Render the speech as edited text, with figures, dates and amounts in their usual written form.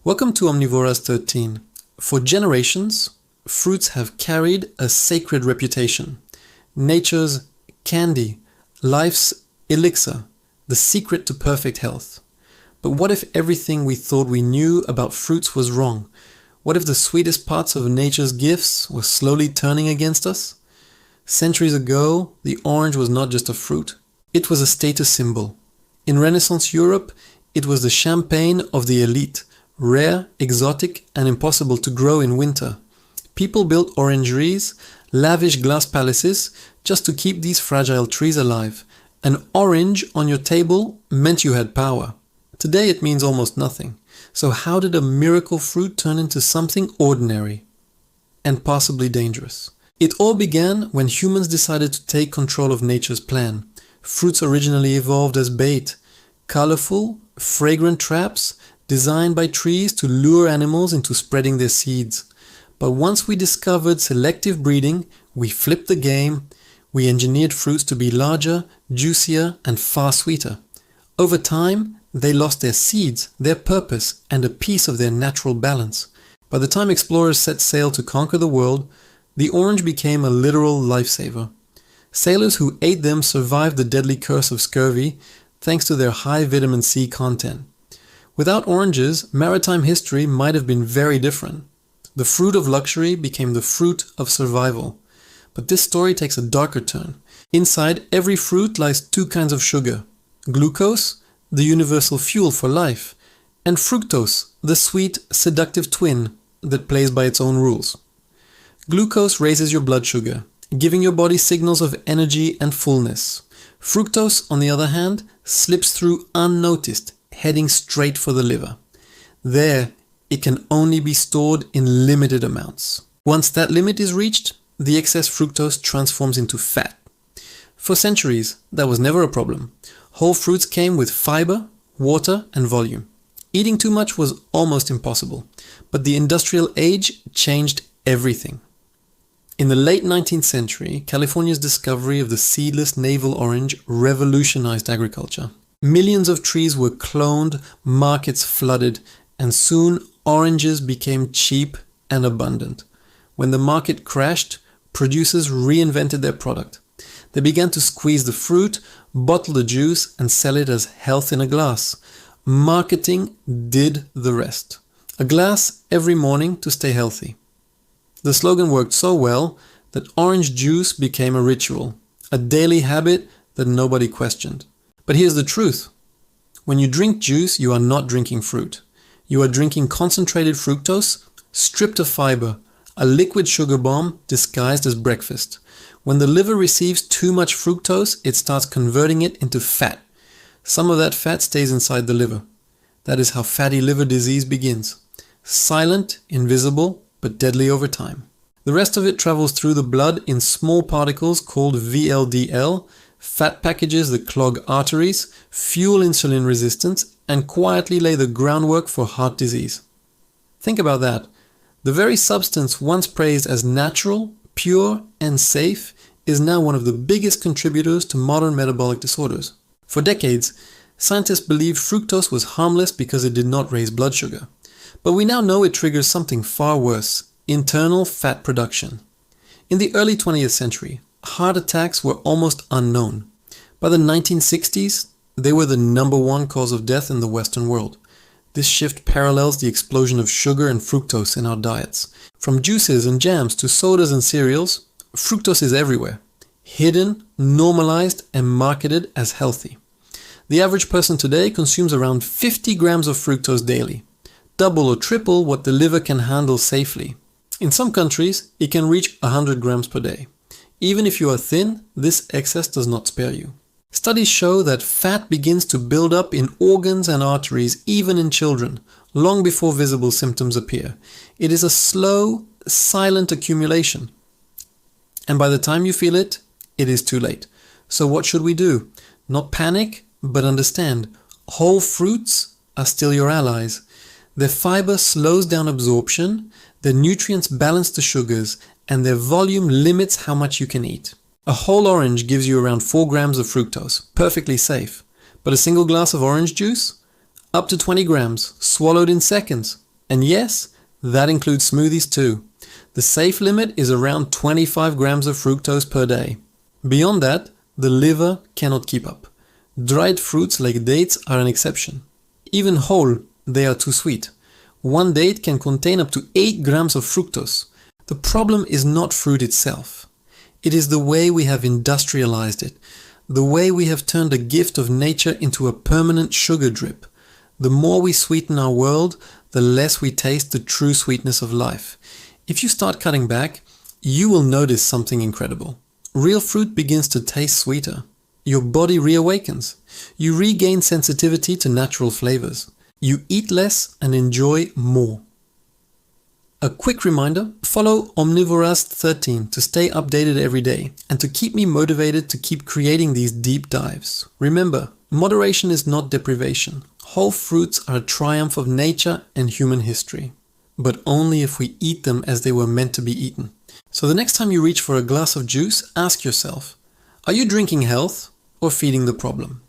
Welcome to Omnivoras 13. For generations, fruits have carried a sacred reputation. Nature's candy, life's elixir, the secret to perfect health. But what if everything we thought we knew about fruits was wrong? What if the sweetest parts of nature's gifts were slowly turning against us? Centuries ago, the orange was not just a fruit. It was a status symbol. In Renaissance Europe, it was the champagne of the elite, rare, exotic, and impossible to grow in winter. People built orangeries, lavish glass palaces, just to keep these fragile trees alive. An orange on your table meant you had power. Today it means almost nothing. So how did a miracle fruit turn into something ordinary and possibly dangerous? It all began when humans decided to take control of nature's plan. Fruits originally evolved as bait, colorful, fragrant traps designed by trees to lure animals into spreading their seeds. But once we discovered selective breeding, we flipped the game. We engineered fruits to be larger, juicier, and far sweeter. Over time, they lost their seeds, their purpose, and a piece of their natural balance. By the time explorers set sail to conquer the world, the orange became a literal lifesaver. Sailors who ate them survived the deadly curse of scurvy thanks to their high vitamin C content. Without oranges, maritime history might have been very different. The fruit of luxury became the fruit of survival. But this story takes a darker turn. Inside every fruit lies two kinds of sugar: glucose, the universal fuel for life, and fructose, the sweet, seductive twin that plays by its own rules. Glucose raises your blood sugar, giving your body signals of energy and fullness. Fructose, on the other hand, slips through unnoticed, heading straight for the liver. There, it can only be stored in limited amounts. Once that limit is reached, the excess fructose transforms into fat. For centuries, that was never a problem. Whole fruits came with fiber, water, and volume. Eating too much was almost impossible, but the industrial age changed everything. In the late 19th century, California's discovery of the seedless navel orange revolutionized agriculture. Millions of trees were cloned, markets flooded, and soon oranges became cheap and abundant. When the market crashed, producers reinvented their product. They began to squeeze the fruit, bottle the juice, and sell it as health in a glass. Marketing did the rest. A glass every morning to stay healthy. The slogan worked so well that orange juice became a ritual, a daily habit that nobody questioned. But here's the truth. When you drink juice, you are not drinking fruit. You are drinking concentrated fructose, stripped of fiber, a liquid sugar bomb disguised as breakfast. When the liver receives too much fructose, it starts converting it into fat. Some of that fat stays inside the liver. That is how fatty liver disease begins. Silent, invisible, but deadly over time. The rest of it travels through the blood in small particles called VLDL, fat packages that clog arteries, fuel insulin resistance, and quietly lay the groundwork for heart disease. Think about that. The very substance once praised as natural, pure, and safe is now one of the biggest contributors to modern metabolic disorders. For decades, scientists believed fructose was harmless because it did not raise blood sugar. But we now know it triggers something far worse: internal fat production. In the early 20th century, heart attacks were almost unknown. By the 1960s, they were the #1 cause of death in the Western world. This shift parallels the explosion of sugar and fructose in our diets. From juices and jams to sodas and cereals, fructose is everywhere, hidden, normalized, and marketed as healthy. The average person today consumes around 50 grams of fructose daily, double or triple what the liver can handle safely. In some countries, it can reach 100 grams per day. Even if you are thin, this excess does not spare you. Studies show that fat begins to build up in organs and arteries even in children, long before visible symptoms appear. It is a slow, silent accumulation. And by the time you feel it, it is too late. So what should we do? Not panic, but understand. Whole fruits are still your allies. Their fiber slows down absorption, their nutrients balance the sugars, and their volume limits how much you can eat. A whole orange gives you around 4 grams of fructose, perfectly safe. But a single glass of orange juice? Up to 20 grams, swallowed in seconds. And yes, that includes smoothies too. The safe limit is around 25 grams of fructose per day. Beyond that, the liver cannot keep up. Dried fruits like dates are an exception. Even whole, they are too sweet. One date can contain up to 8 grams of fructose. The problem is not fruit itself. It is the way we have industrialized it, the way we have turned a gift of nature into a permanent sugar drip. The more we sweeten our world, the less we taste the true sweetness of life. If you start cutting back, you will notice something incredible. Real fruit begins to taste sweeter. Your body reawakens. You regain sensitivity to natural flavors. You eat less and enjoy more. A quick reminder, follow Omnivorast13 to stay updated every day and to keep me motivated to keep creating these deep dives. Remember, moderation is not deprivation. Whole fruits are a triumph of nature and human history, but only if we eat them as they were meant to be eaten. So the next time you reach for a glass of juice, ask yourself, are you drinking health or feeding the problem?